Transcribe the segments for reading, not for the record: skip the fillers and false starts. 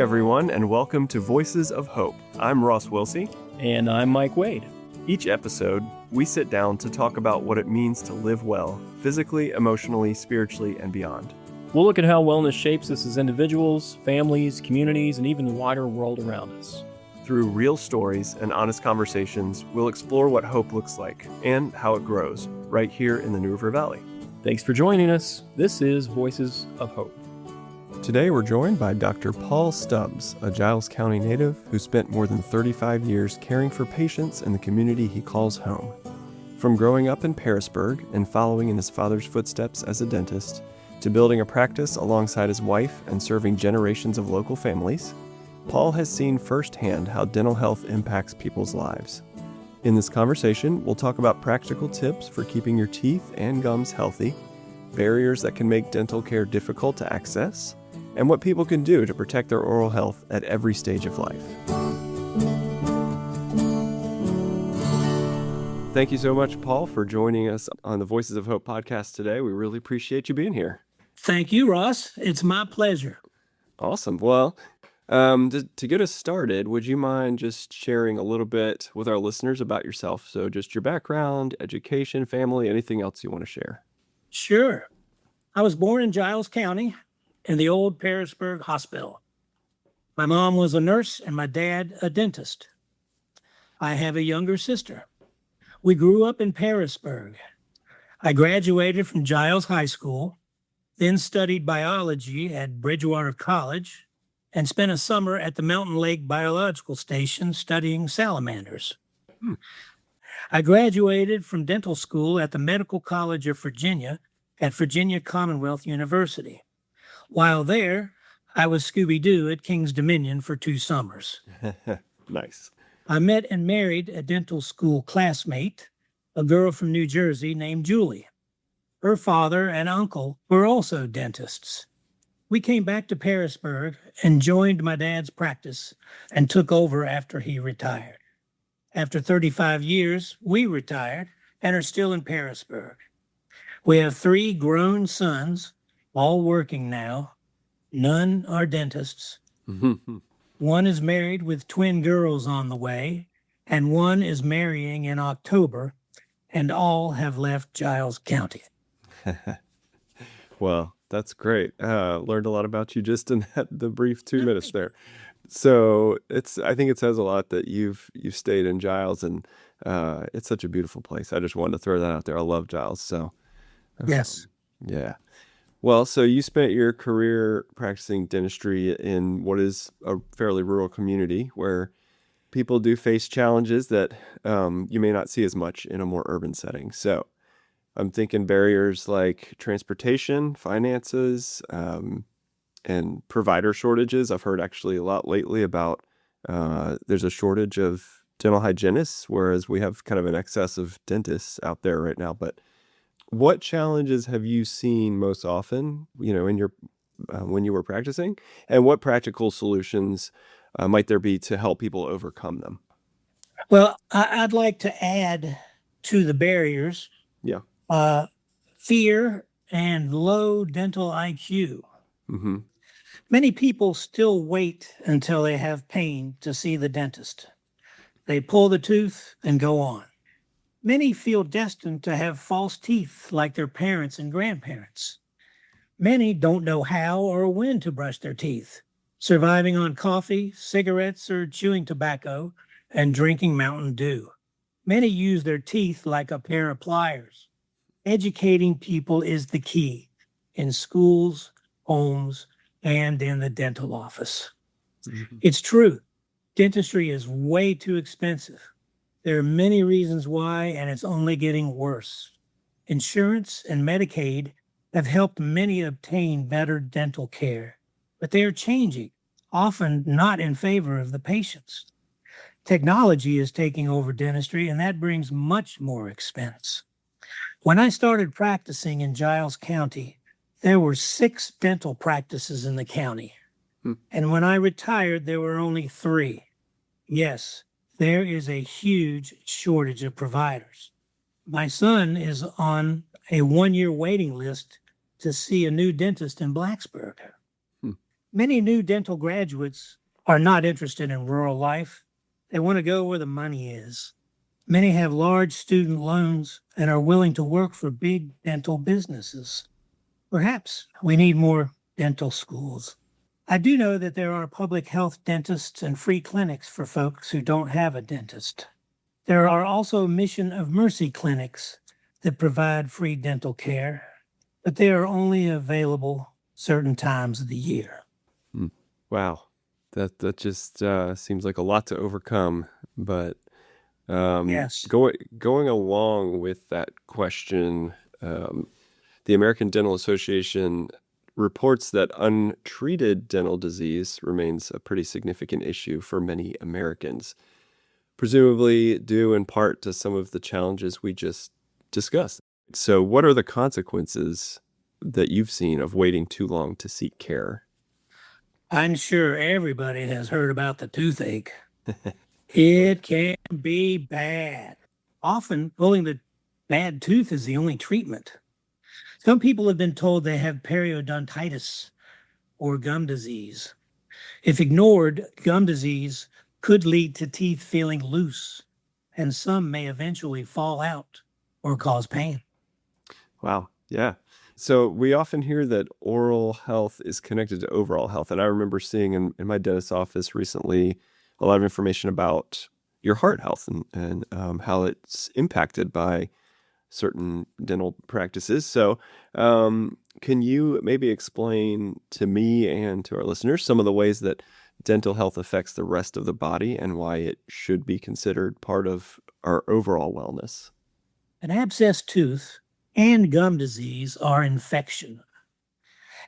everyone, and welcome to Voices of Hope. I'm Ross Wilsey. And I'm Mike Wade. Each episode, we sit down to talk about what it means to live well, physically, emotionally, spiritually, and beyond. We'll look at how wellness shapes us as individuals, families, communities, and even the wider world around us. Through real stories and honest conversations, we'll explore what hope looks like and how it grows right here in the New River Valley. Thanks for joining us. This is Voices of Hope. Today we're joined by Dr. Paul Stubbs, a Giles County native who spent more than 35 years caring for patients in the community he calls home. From growing up in Pearisburg and following in his father's footsteps as a dentist, to building a practice alongside his wife and serving generations of local families, Paul has seen firsthand how dental health impacts people's lives. In this conversation, we'll talk about practical tips for keeping your teeth and gums healthy, barriers that can make dental care difficult to access, and what people can do to protect their oral health at every stage of life. Thank you so much, Paul, for joining us on the Voices of Hope podcast today. We really appreciate you being here. Thank you, Ross. It's my pleasure. Awesome. Well, to get us started, would you mind just sharing a little bit with our listeners about yourself? So just your background, education, family, anything else you want to share? Sure. I was born in Giles County in the old Pearisburg Hospital. My mom was a nurse and my dad a dentist. I have a younger sister. We grew up in Pearisburg. I graduated from Giles High School, then studied biology at Bridgewater College, and spent a summer at the Mountain Lake Biological Station studying salamanders. I graduated from dental school at the Medical College of Virginia at Virginia Commonwealth University. While there, I was Scooby-Doo at King's Dominion for 2 summers. Nice. I met and married a dental school classmate, a girl from New Jersey named Julie. Her father and uncle were also dentists. We came back to Pearisburg and joined my dad's practice and took over after he retired. After 35 years, we retired and are still in Pearisburg. We have 3 grown sons, all working now. None are dentists. One is married with twin girls on the way, and one is marrying in October, and all have left Giles County. Well, that's great. Learned a lot about you just in the brief 2 minutes there. So I think it says a lot that you've stayed in Giles, and it's such a beautiful place. I just wanted to throw that out there. I love Giles. So Yes. yeah. Well, so you spent your career practicing dentistry in what is a fairly rural community where people do face challenges that you may not see as much in a more urban setting. So I'm thinking barriers like transportation, finances, and provider shortages. I've heard actually a lot lately about there's a shortage of dental hygienists, whereas we have kind of an excess of dentists out there right now. But what challenges have you seen most often, in your when you were practicing, and what practical solutions might there be to help people overcome them? Well, I'd like to add to the barriers, Yeah. fear and low dental IQ. Mm-hmm. Many people still wait until they have pain to see the dentist. They pull the tooth and go on. Many feel destined to have false teeth like their parents and grandparents. Many don't know how or when to brush their teeth, surviving on coffee, cigarettes, or chewing tobacco, and drinking Mountain Dew. Many use their teeth like a pair of pliers. Educating people is the key in schools, homes, and in the dental office. Mm-hmm. It's true. Dentistry is way too expensive. There are many reasons why, and it's only getting worse. Insurance and Medicaid have helped many obtain better dental care, but they are changing, often not in favor of the patients. Technology is taking over dentistry, and that brings much more expense. When I started practicing in Giles County, there were 6 dental practices in the county. And when I retired, there were only 3. Yes, there is a huge shortage of providers. My son is on a 1-year waiting list to see a new dentist in Blacksburg. Many new dental graduates are not interested in rural life. They want to go where the money is. Many have large student loans and are willing to work for big dental businesses. Perhaps we need more dental schools. I do know that there are public health dentists and free clinics for folks who don't have a dentist. There are also Mission of Mercy clinics that provide free dental care, but they are only available certain times of the year. Wow, that just seems like a lot to overcome. But Yes. going along with that question, the American Dental Association reports that untreated dental disease remains a pretty significant issue for many Americans, presumably due in part to some of the challenges we just discussed. So, what are the consequences that you've seen of waiting too long to seek care? I'm sure everybody has heard about the toothache. It can be bad. Often, pulling the bad tooth is the only treatment. Some people have been told they have periodontitis or gum disease. If ignored, gum disease could lead to teeth feeling loose, and some may eventually fall out or cause pain. Wow. Yeah. So we often hear that oral health is connected to overall health. And I remember seeing in my dentist's office recently a lot of information about your heart health and how it's impacted by certain dental practices. So can you maybe explain to me and to our listeners some of the ways that dental health affects the rest of the body and why it should be considered part of our overall wellness? An abscessed tooth and gum disease are infection.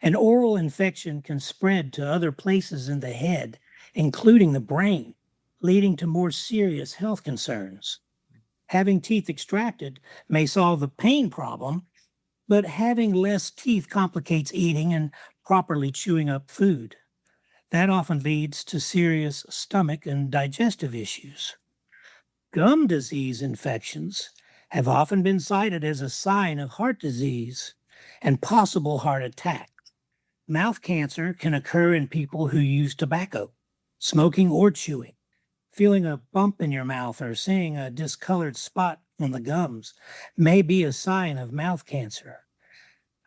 An oral infection can spread to other places in the head, including the brain, leading to more serious health concerns. Having teeth extracted may solve the pain problem, but having less teeth complicates eating and properly chewing up food. That often leads to serious stomach and digestive issues. Gum disease infections have often been cited as a sign of heart disease and possible heart attack. Mouth cancer can occur in people who use tobacco, smoking, or chewing. Feeling a bump in your mouth or seeing a discolored spot on the gums may be a sign of mouth cancer.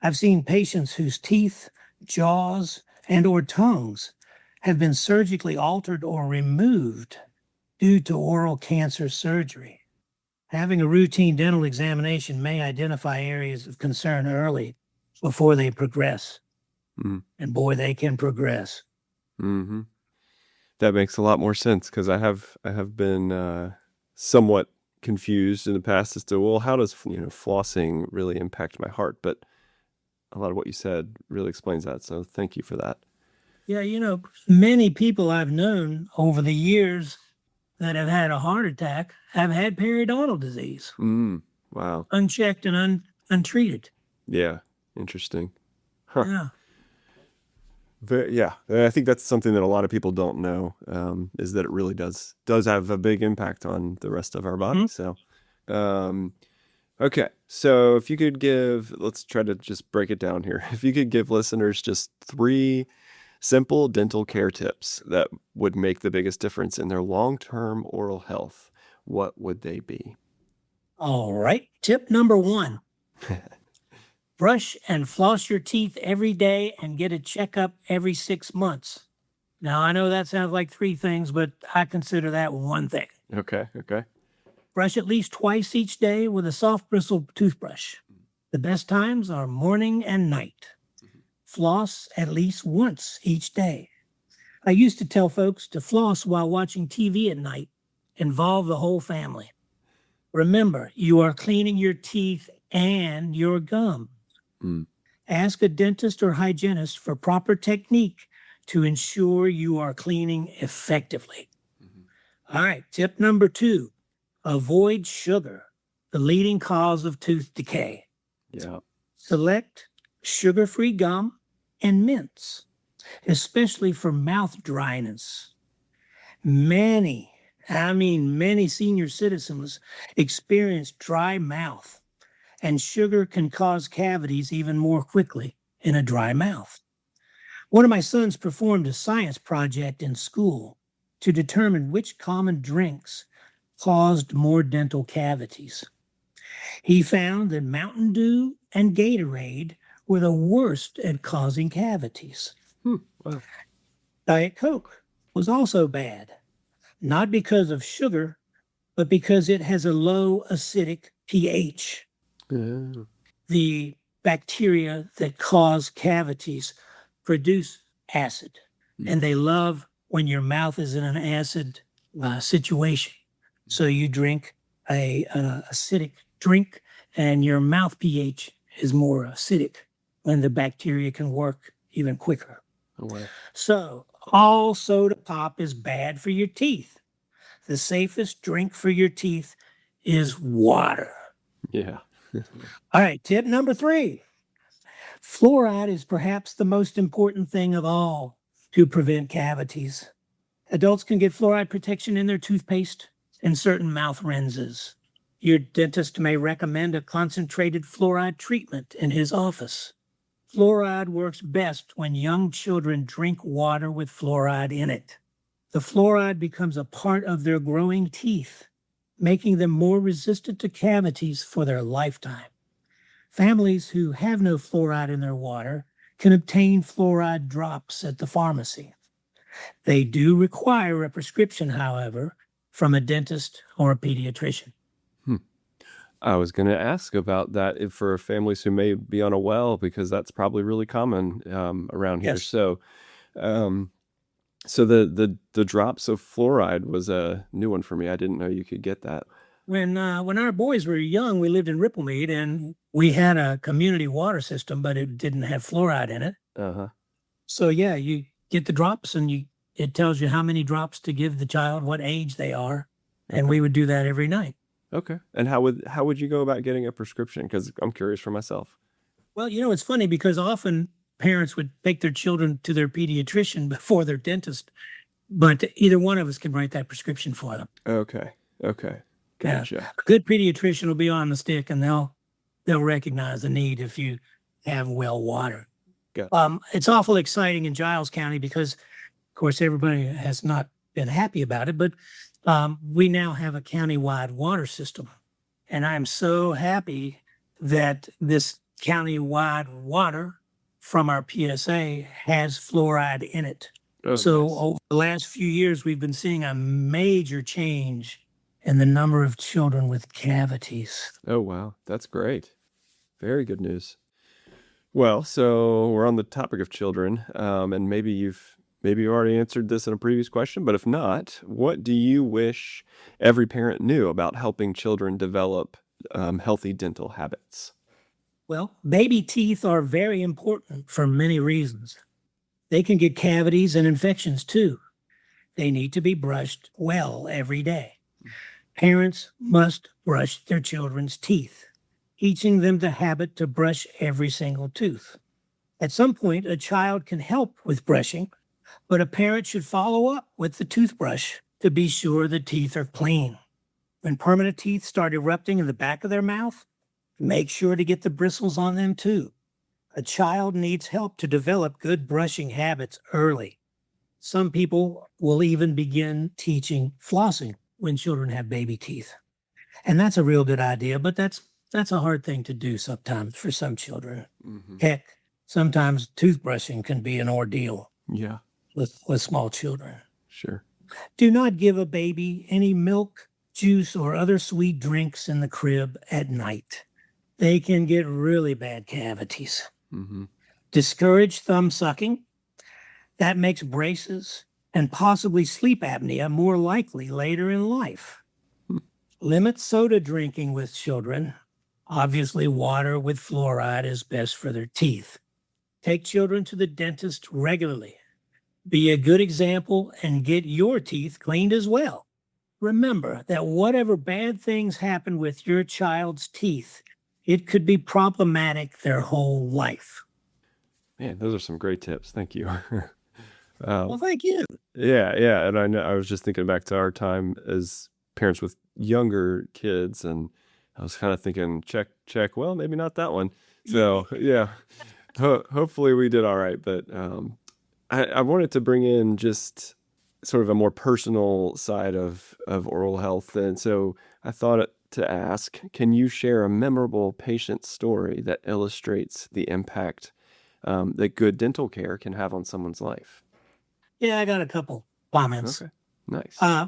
I've seen patients whose teeth, jaws, and or tongues have been surgically altered or removed due to oral cancer surgery. Having a routine dental examination may identify areas of concern early before they progress. Mm. And boy, they can progress. Mm-hmm. That makes a lot more sense because I have been somewhat confused in the past as to, well, how does flossing really impact my heart? But a lot of what you said really explains that. So thank you for that. Yeah, many people I've known over the years that have had a heart attack have had periodontal disease, Wow. unchecked and untreated. Yeah. Interesting. Huh. Yeah. Yeah, I think that's something that a lot of people don't know, is that it really does have a big impact on the rest of our body. Mm-hmm. So, okay. So if you could let's try to just break it down here. If you could give listeners just 3 simple dental care tips that would make the biggest difference in their long-term oral health, what would they be? All right. Tip number 1. Brush and floss your teeth every day and get a checkup every 6 months. Now, I know that sounds like 3 things, but I consider that one thing. Okay. Brush at least twice each day with a soft bristle toothbrush. The best times are morning and night. Floss at least once each day. I used to tell folks to floss while watching TV at night. Involve the whole family. Remember, you are cleaning your teeth and your gums. Ask a dentist or hygienist for proper technique to ensure you are cleaning effectively. All right, tip number 2, avoid sugar, the leading cause of tooth decay. Yeah. Select sugar-free gum and mints, especially for mouth dryness. Many senior citizens experience dry mouth, and sugar can cause cavities even more quickly in a dry mouth. One of my sons performed a science project in school to determine which common drinks caused more dental cavities. He found that Mountain Dew and Gatorade were the worst at causing cavities. Wow. Diet Coke was also bad, not because of sugar, but because it has a low acidic pH. Yeah. The bacteria that cause cavities produce acid, and they love when your mouth is in an acid situation. So you drink a acidic drink, and your mouth pH is more acidic, and the bacteria can work even quicker. Oh, wow. So all soda pop is bad for your teeth. The safest drink for your teeth is water. Yeah. All right, tip number 3. Fluoride is perhaps the most important thing of all to prevent cavities. Adults can get fluoride protection in their toothpaste and certain mouth rinses. Your dentist may recommend a concentrated fluoride treatment in his office. Fluoride works best when young children drink water with fluoride in it. The fluoride becomes a part of their growing teeth, making them more resistant to cavities for their lifetime. Families who have no fluoride in their water can obtain fluoride drops at the pharmacy. They do require a prescription, however, from a dentist or a pediatrician. I was going to ask about that for families who may be on a well, because that's probably really common around here. Yes. So, so the drops of fluoride was a new one for me. I didn't know you could get that. When our boys were young, we lived in Ripplemead, and we had a community water system, but it didn't have fluoride in it. Uh-huh. So yeah, you get the drops, and it tells you how many drops to give the child, what age they are, and we would do that every night. Okay. And how would you go about getting a prescription? Because I'm curious for myself. Well, it's funny because often parents would take their children to their pediatrician before their dentist, but either one of us can write that prescription for them. Okay. Gotcha. Yeah. A good pediatrician will be on the stick, and they'll recognize the need if you have well water. Gotcha. It's awful exciting in Giles County because, of course, everybody has not been happy about it, but we now have a county-wide water system, and I'm so happy that this county-wide water from our PSA has fluoride in it. Oh, So nice. over the last few years, we've been seeing a major change in the number of children with cavities. Oh, wow. That's great. Very good news. Well, so we're on the topic of children, and maybe you've already answered this in a previous question, but if not, what do you wish every parent knew about helping children develop healthy dental habits? Well, baby teeth are very important for many reasons. They can get cavities and infections too. They need to be brushed well every day. Parents must brush their children's teeth, teaching them the habit to brush every single tooth. At some point, a child can help with brushing, but a parent should follow up with the toothbrush to be sure the teeth are clean. When permanent teeth start erupting in the back of their mouth, make sure to get the bristles on them too. A child needs help to develop good brushing habits early. Some people will even begin teaching flossing when children have baby teeth. And that's a real good idea, but that's a hard thing to do sometimes for some children. Mm-hmm. Heck, sometimes toothbrushing can be an ordeal Yeah, with small children. sure. Do not give a baby any milk, juice, or other sweet drinks in the crib at night. They can get really bad cavities. Mm-hmm. Discourage thumb sucking. That makes braces and possibly sleep apnea more likely later in life. Limit soda drinking with children. Obviously, water with fluoride is best for their teeth. Take children to the dentist regularly. Be a good example and get your teeth cleaned as well. Remember that whatever bad things happen with your child's teeth, it could be problematic their whole life. Man, those are some great tips. Thank you. Well, thank you. Yeah. And I know I was just thinking back to our time as parents with younger kids, and I was kind of thinking, check. Well, maybe not that one. So yeah, hopefully we did all right. But I wanted to bring in just sort of a more personal side of oral health. And so I thought to ask, can you share a memorable patient story that illustrates the impact that good dental care can have on someone's life? Yeah, I got a couple comments. Okay, nice.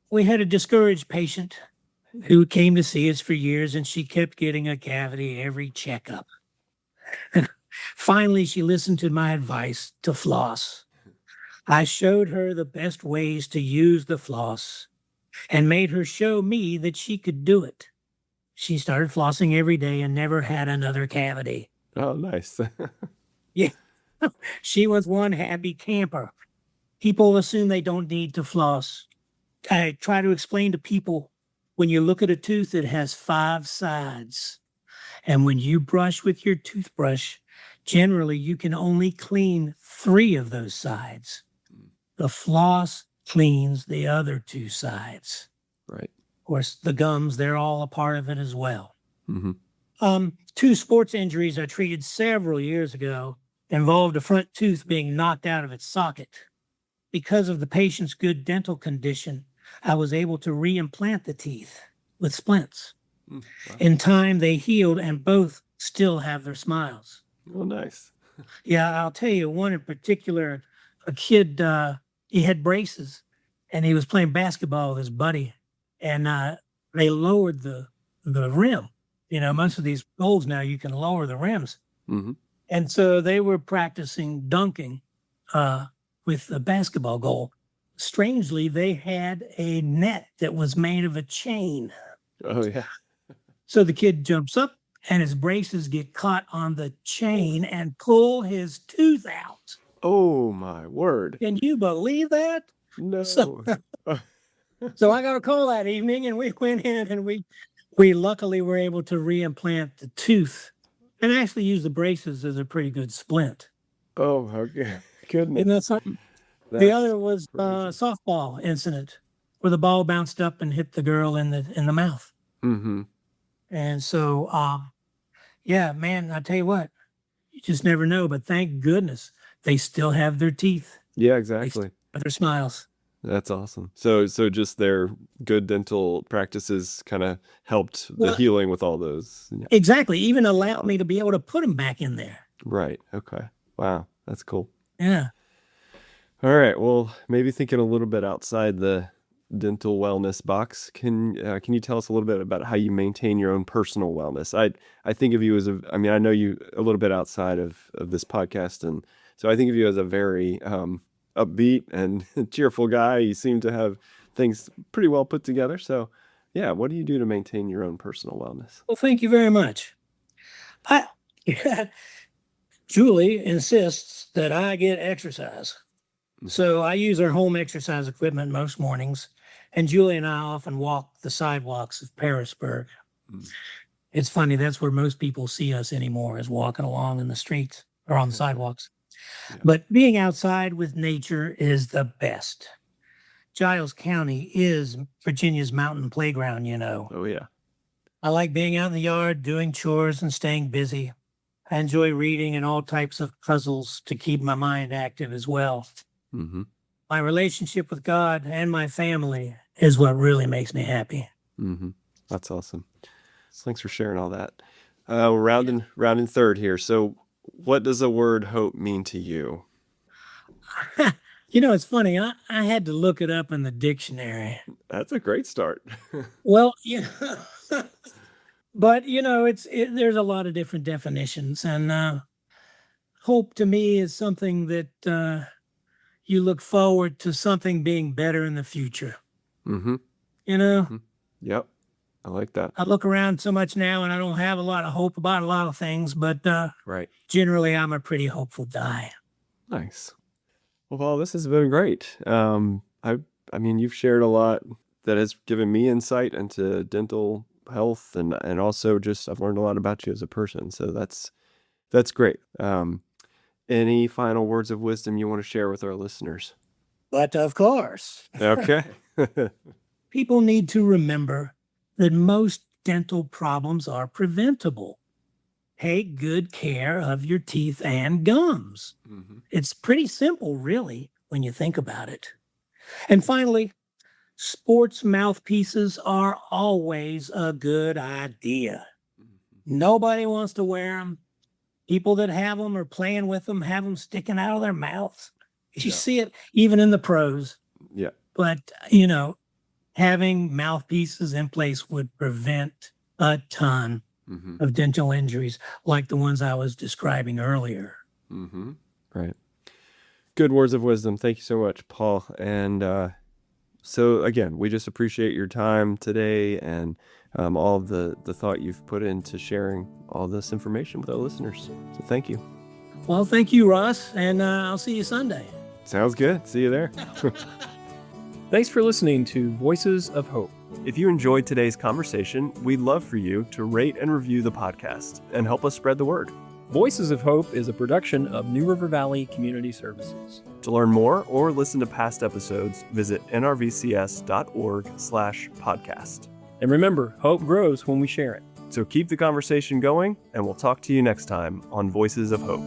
We had a discouraged patient who came to see us for years, and she kept getting a cavity every checkup. Finally, she listened to my advice to floss. I showed her the best ways to use the floss and made her show me that she could do it. She started flossing every day and never had another cavity. Oh, nice. Yeah, she was one happy camper. People assume they don't need to floss. I try to explain to people, when you look at a tooth, it has 5 sides. And when you brush with your toothbrush, generally you can only clean 3 of those sides. The floss cleans the other 2 sides. Right. Of course, the gums, they're all a part of it as well. Mm-hmm. 2 sports injuries I treated several years ago involved a front tooth being knocked out of its socket. Because of the patient's good dental condition, I was able to reimplant the teeth with splints. Wow. In time, they healed and both still have their smiles. Oh, nice. Yeah, I'll tell you one in particular, a kid, he had braces and he was playing basketball with his buddy, and they lowered the rim. You know, most of these goals now, you can lower the rims. Mm-hmm. And so they were practicing dunking with the basketball goal. Strangely, they had a net that was made of a chain. Oh, yeah. So the kid jumps up and his braces get caught on the chain and pull his tooth out. Oh, my word. Can you believe that? No. So I got a call that evening, and we went in and we luckily were able to reimplant the tooth and actually use the braces as a pretty good splint. Oh, okay. Goodness. Isn't that something? The other was a softball incident where the ball bounced up and hit the girl in the mouth. Mm-hmm. And so, yeah, man, I tell you what, you just never know. But thank goodness they still have their teeth. Yeah, They exactly. still have their smiles. That's awesome. So just their good dental practices kind of helped the Well, healing with all those. Yeah. exactly. Even allowed me to be able to put them back in there. Right. Okay. Wow. That's cool. Yeah. All right. Well, maybe thinking a little bit outside the dental wellness box, can you tell us a little bit about how you maintain your own personal wellness? I think of you as I know you a little bit outside of this podcast, and so I think of you as a very upbeat and cheerful guy. You seem to have things pretty well put together. So, yeah, what do you do to maintain your own personal wellness? Well, thank you very much. Julie insists that I get exercise. So I use our home exercise equipment most mornings, and Julie and I often walk the sidewalks of Pearisburg. Mm. It's funny, that's where most people see us anymore, is walking along in the streets or on the sidewalks. Yeah. But being outside with nature is the best. Giles County is Virginia's mountain playground, you know. Oh, yeah. I like being out in the yard, doing chores and staying busy. I enjoy reading and all types of puzzles to keep my mind active as well. Mm-hmm. My relationship with God and my family is what really makes me happy. Mm-hmm. That's awesome. Thanks for sharing all that. Rounding third here. So what does the word hope mean to you? You know, it's funny. I had to look it up in the dictionary. That's a great start. Well, yeah. But, you know, there's a lot of different definitions. And hope to me is something that you look forward to something being better in the future. Mm-hmm. You know? Mm-hmm. Yep. I like that. I look around so much now and I don't have a lot of hope about a lot of things, but Right. generally I'm a pretty hopeful guy. Nice. Well, Paul, this has been great. I mean, you've shared a lot that has given me insight into dental health, and also just I've learned a lot about you as a person. So that's great. Any final words of wisdom you want to share with our listeners? But of course, Okay. people need to remember that most dental problems are preventable. take good care of your teeth and gums. It's pretty simple, really, when you think about it. And finally, sports mouthpieces are always a good idea. Nobody wants to wear them. People that have them or playing with them have them sticking out of their mouths. You see it even in the pros. Yeah. But, having mouthpieces in place would prevent a ton of dental injuries like the ones I was describing earlier. Right. Good words of wisdom. Thank you so much, Paul. And so again, we just appreciate your time today and all of the thought you've put into sharing all this information with our listeners. So thank you. Well, thank you, Ross, and I'll see you Sunday. Sounds good. See you there. Thanks for listening to Voices of Hope. If you enjoyed today's conversation, we'd love for you to rate and review the podcast and help us spread the word. Voices of Hope is a production of New River Valley Community Services. To learn more or listen to past episodes, visit nrvcs.org/podcast. And remember, hope grows when we share it. So keep the conversation going, and we'll talk to you next time on Voices of Hope.